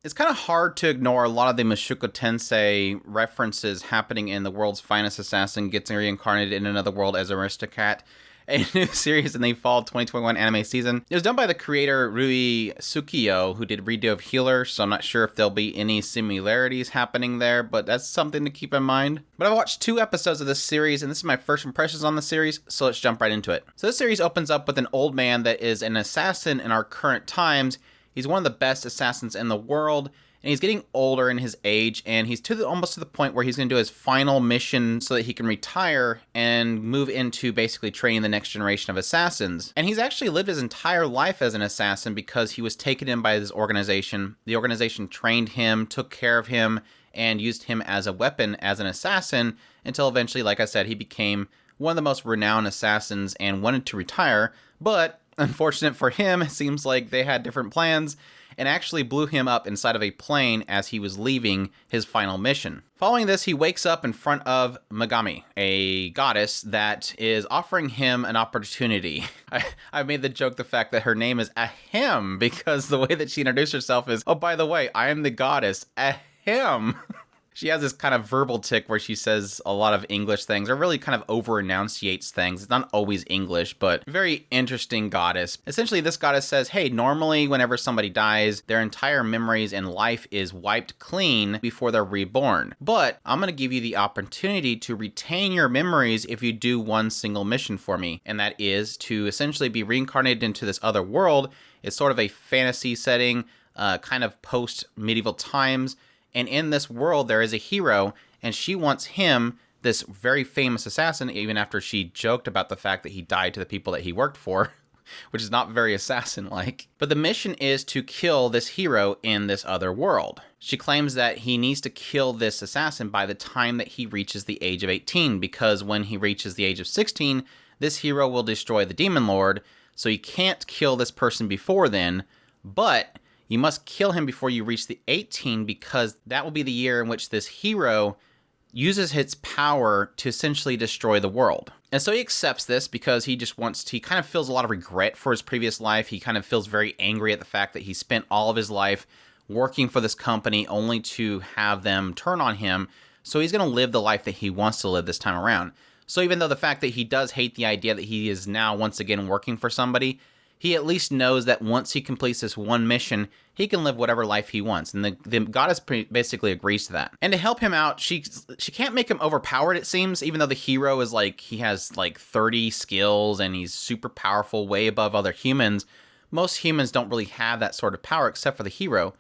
It's kind of hard to ignore a lot of the Mushoku Tensei references happening in The World's Finest Assassin gets reincarnated in another world as Aristocrat, a new series in the fall 2021 anime season. It was done by the creator Rui Tsukiyo, who did redo of Healer, so I'm not sure if there'll be any similarities happening there, but that's something to keep in mind. But I've watched 2 episodes of this series, and this is my first impressions on the series, so let's jump right into it. So this series opens up with an old man that is an assassin in our current times. He's one of the best assassins in the world, and he's getting older in his age, and he's almost to the point where he's going to do his final mission so that he can retire and move into basically training the next generation of assassins. And he's actually lived his entire life as an assassin because he was taken in by this organization. The organization trained him, took care of him, and used him as a weapon as an assassin until eventually, like I said, he became one of the most renowned assassins and wanted to retire, but unfortunate for him, it seems like they had different plans and actually blew him up inside of a plane as he was leaving his final mission. Following this, he wakes up in front of Megami, a goddess that is offering him an opportunity. I made the joke the fact that her name is Ahem because the way that she introduced herself is, oh, by the way, I am the goddess Ahem. She has this kind of verbal tick where she says a lot of English things, or really kind of over-enunciates things. It's not always English, but very interesting goddess. Essentially, this goddess says, hey, normally whenever somebody dies, their entire memories and life is wiped clean before they're reborn. But I'm going to give you the opportunity to retain your memories if you do one single mission for me, and that is to essentially be reincarnated into this other world. It's sort of a fantasy setting, kind of post-medieval times. And in this world, there is a hero, and she wants him, this very famous assassin, even after she joked about the fact that he died to the people that he worked for, which is not very assassin-like. But the mission is to kill this hero in this other world. She claims that he needs to kill this assassin by the time that he reaches the age of 18, because when he reaches the age of 16, this hero will destroy the Demon Lord, so you can't kill this person before then, but you must kill him before you reach the 18 because that will be the year in which this hero uses his power to essentially destroy the world. And so he accepts this because he kind of feels a lot of regret for his previous life. He kind of feels very angry at the fact that he spent all of his life working for this company only to have them turn on him. So he's going to live the life that he wants to live this time around. So even though the fact that he does hate the idea that he is now once again working for somebody, he at least knows that once he completes this one mission, he can live whatever life he wants. And the goddess basically agrees to that. And to help him out, she can't make him overpowered, it seems, even though the hero is he has 30 skills and he's super powerful, way above other humans. Most humans don't really have that sort of power except for the hero.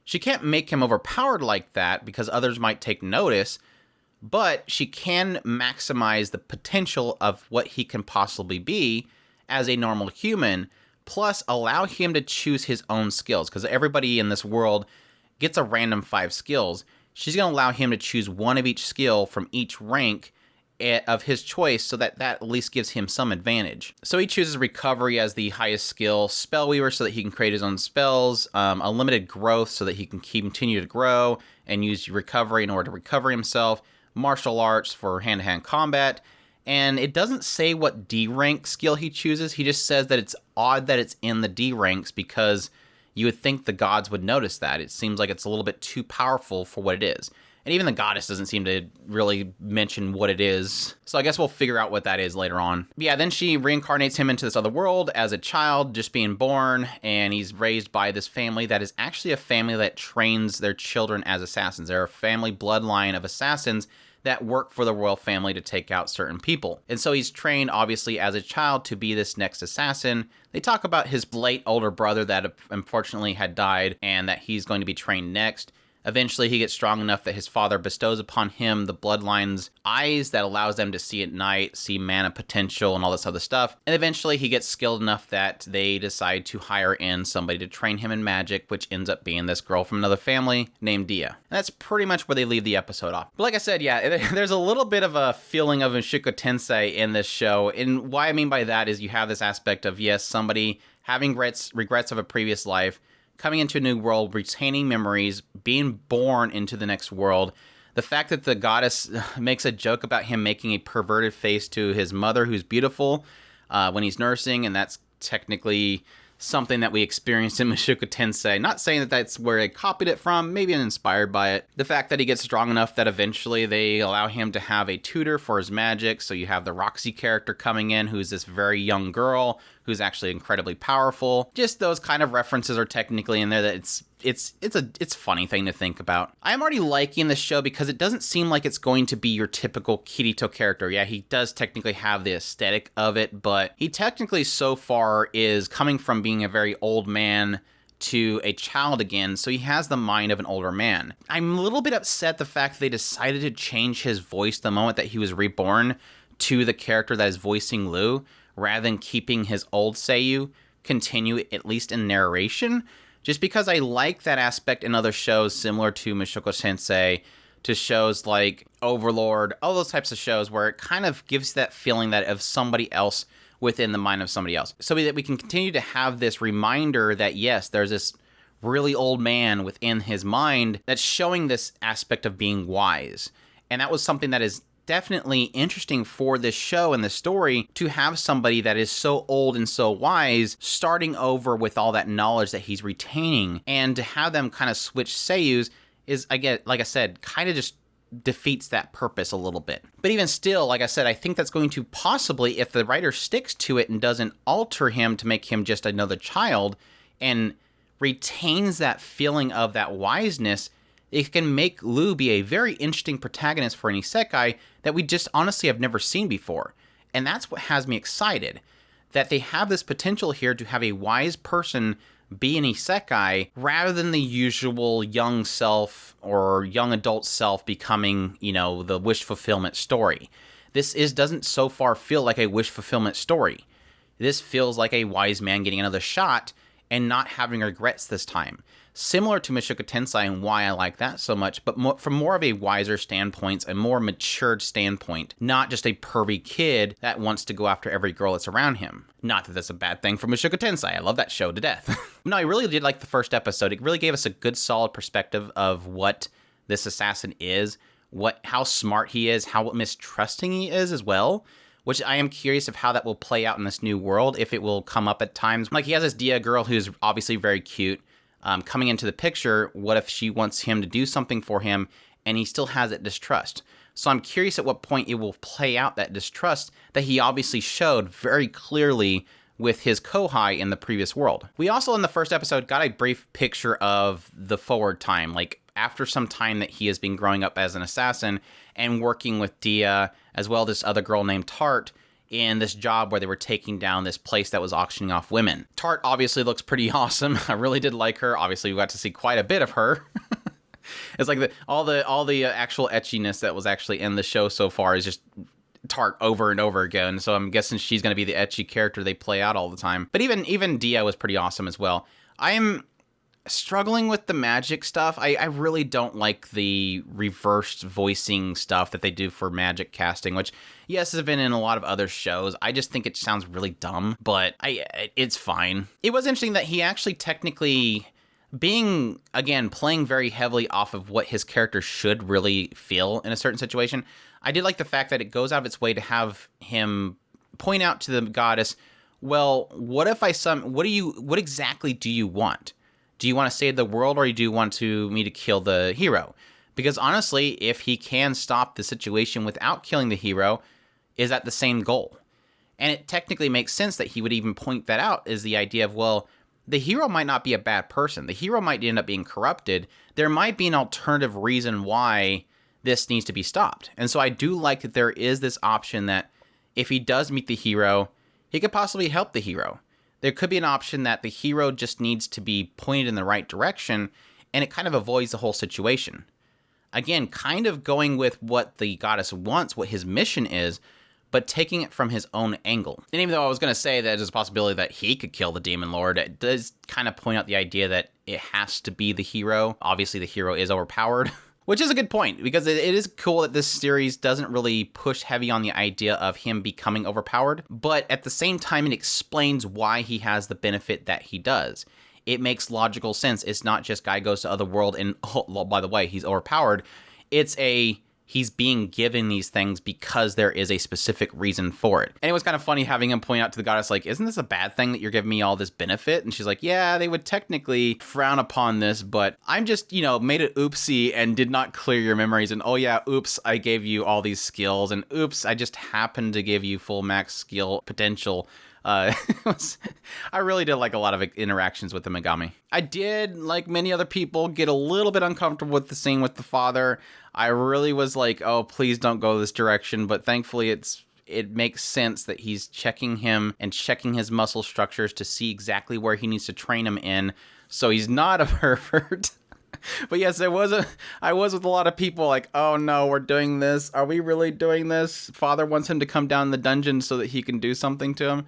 She can't make him overpowered like that because others might take notice, but she can maximize the potential of what he can possibly be as a normal human, plus allow him to choose his own skills, because everybody in this world gets a random 5 skills. She's going to allow him to choose one of each skill from each rank of his choice, so that at least gives him some advantage. So he chooses Recovery as the highest skill, Spellweaver so that he can create his own spells, Unlimited Growth so that he can continue to grow and use Recovery in order to recover himself, Martial Arts for hand-to-hand combat. And it doesn't say what D rank skill he chooses. He just says that it's odd that it's in the D ranks because you would think the gods would notice that. It seems like it's a little bit too powerful for what it is. And even the goddess doesn't seem to really mention what it is. So I guess we'll figure out what that is later on. But yeah, then she reincarnates him into this other world as a child, just being born. And he's raised by this family that is actually a family that trains their children as assassins. They're a family bloodline of assassins that work for the royal family to take out certain people. And so he's trained, obviously, as a child to be this next assassin. They talk about his late older brother that unfortunately had died and that he's going to be trained next. Eventually, he gets strong enough that his father bestows upon him the Bloodline's eyes that allows them to see at night, see mana potential, and all this other stuff. And eventually, he gets skilled enough that they decide to hire in somebody to train him in magic, which ends up being this girl from another family named Dia. And that's pretty much where they leave the episode off. But like I said, yeah, there's a little bit of a feeling of Mushoku Tensei in this show. And what I mean by that is you have this aspect of, yes, somebody having regrets of a previous life, coming into a new world, retaining memories, being born into the next world. The fact that the goddess makes a joke about him making a perverted face to his mother, who's beautiful, when he's nursing, and that's technically something that we experienced in Mushoku Tensei. Not saying that that's where they copied it from, maybe inspired by it. The fact that he gets strong enough that eventually they allow him to have a tutor for his magic. So you have the Roxy character coming in, who's this very young girl who's actually incredibly powerful. Just those kind of references are technically in there that it's a funny thing to think about. I'm already liking the show because it doesn't seem like it's going to be your typical Kirito character. Yeah, he does technically have the aesthetic of it, but he technically so far is coming from being a very old man to a child again, so he has the mind of an older man. I'm a little bit upset the fact that they decided to change his voice the moment that he was reborn to the character that is voicing Lou, rather than keeping his old Seiyu continue, at least in narration. Just because I like that aspect in other shows similar to Mushoku Tensei, to shows like Overlord, all those types of shows where it kind of gives that feeling that of somebody else within the mind of somebody else. So that we can continue to have this reminder that yes, there's this really old man within his mind that's showing this aspect of being wise. And that was something that is definitely interesting for this show and the story, to have somebody that is so old and so wise starting over with all that knowledge that he's retaining, and to have them kind of switch seiyus is, again, like I said, kind of just defeats that purpose a little bit. But even still, like I said, I think that's going to possibly, if the writer sticks to it and doesn't alter him to make him just another child and retains that feeling of that wiseness, it can make Lou be a very interesting protagonist for an isekai that we just honestly have never seen before. And that's what has me excited, that they have this potential here to have a wise person be an isekai rather than the usual young self or young adult self becoming, the wish fulfillment story. This doesn't so far feel like a wish fulfillment story. This feels like a wise man getting another shot and not having regrets this time. Similar to Mushoku Tensei, and why I like that so much, but from more of a wiser standpoint, a more matured standpoint, not just a pervy kid that wants to go after every girl that's around him. Not that that's a bad thing for Mushoku Tensei. I love that show to death. No, I really did like the first episode. It really gave us a good, solid perspective of what this assassin is, how smart he is, how mistrusting he is as well, which I am curious of how that will play out in this new world, if it will come up at times. Like, he has this Dia girl who's obviously very cute, coming into the picture. What if she wants him to do something for him and he still has that distrust? So I'm curious at what point it will play out that distrust that he obviously showed very clearly with his Kohai in the previous world. We also, in the first episode, got a brief picture of the forward time, like after some time that he has been growing up as an assassin and working with Dia, as well as this other girl named Tart, in this job where they were taking down this place that was auctioning off women. Tart obviously looks pretty awesome. I really did like her. Obviously, we got to see quite a bit of her. It's like all the actual etchiness that was actually in the show so far is just Tart over and over again. So I'm guessing she's going to be the etchy character they play out all the time. But even Dia was pretty awesome as well. I am struggling with the magic stuff. I really don't like the reversed voicing stuff that they do for magic casting, which, yes, has been in a lot of other shows. I just think it sounds really dumb, but it's fine. It was interesting that he actually technically, being, again, playing very heavily off of what his character should really feel in a certain situation, I did like the fact that it goes out of its way to have him point out to the goddess, well, what exactly do you want? Do you want to save the world, or do you want me to kill the hero? Because honestly, if he can stop the situation without killing the hero, is that the same goal? And it technically makes sense that he would even point that out, is the idea of, well, the hero might not be a bad person. The hero might end up being corrupted. There might be an alternative reason why this needs to be stopped. And so I do like that there is this option that if he does meet the hero, he could possibly help the hero. There could be an option that the hero just needs to be pointed in the right direction, and it kind of avoids the whole situation. Again, kind of going with what the goddess wants, what his mission is, but taking it from his own angle. And even though I was going to say that there's a possibility that he could kill the Demon Lord, it does kind of point out the idea that it has to be the hero. Obviously, the hero is overpowered. Which is a good point, because it is cool that this series doesn't really push heavy on the idea of him becoming overpowered, but at the same time, it explains why he has the benefit that he does. It makes logical sense. It's not just guy goes to other world and, oh, by the way, he's overpowered. It's he's being given these things because there is a specific reason for it. And it was kind of funny having him point out to the goddess, like, isn't this a bad thing that you're giving me all this benefit? And she's like, yeah, they would technically frown upon this, but I'm just, made it oopsie and did not clear your memories. And oh yeah, oops, I gave you all these skills. And oops, I just happened to give you full max skill potential. I really did like a lot of interactions with the Megami. I did, like many other people, get a little bit uncomfortable with the scene with the father. I really was like, oh, please don't go this direction. But thankfully, it makes sense that he's checking him and checking his muscle structures to see exactly where he needs to train him in. So he's not a pervert. But yes, I was with a lot of people like, oh no, we're doing this. Are we really doing this? Father wants him to come down the dungeon so that he can do something to him.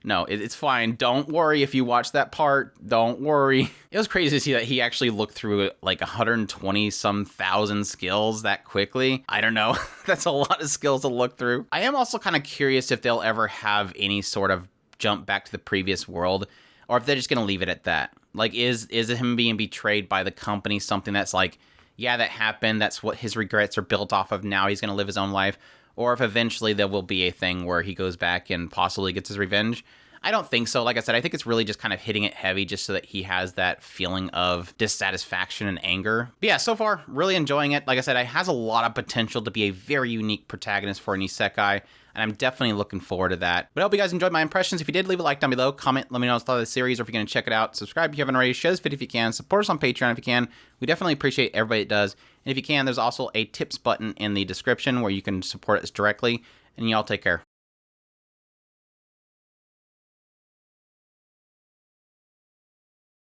No, it's fine. Don't worry if you watch that part. Don't worry. It was crazy to see that he actually looked through like 120-some thousand skills that quickly. I don't know. That's a lot of skills to look through. I am also kind of curious if they'll ever have any sort of jump back to the previous world, or if they're just going to leave it at that. Like, is him being betrayed by the company something that's like, yeah, that happened. That's what his regrets are built off of. Now he's going to live his own life. Or if eventually there will be a thing where he goes back and possibly gets his revenge. I don't think so. Like I said, I think it's really just kind of hitting it heavy just so that he has that feeling of dissatisfaction and anger. But yeah, so far, really enjoying it. Like I said, it has a lot of potential to be a very unique protagonist for an isekai, and I'm definitely looking forward to that. But I hope you guys enjoyed my impressions. If you did, leave a like down below, comment, let me know what you thought of the series, or if you're going to check it out. Subscribe if you haven't already, share this video if you can, support us on Patreon if you can. We definitely appreciate everybody that does. And if you can, there's also a tips button in the description where you can support us directly. And y'all take care.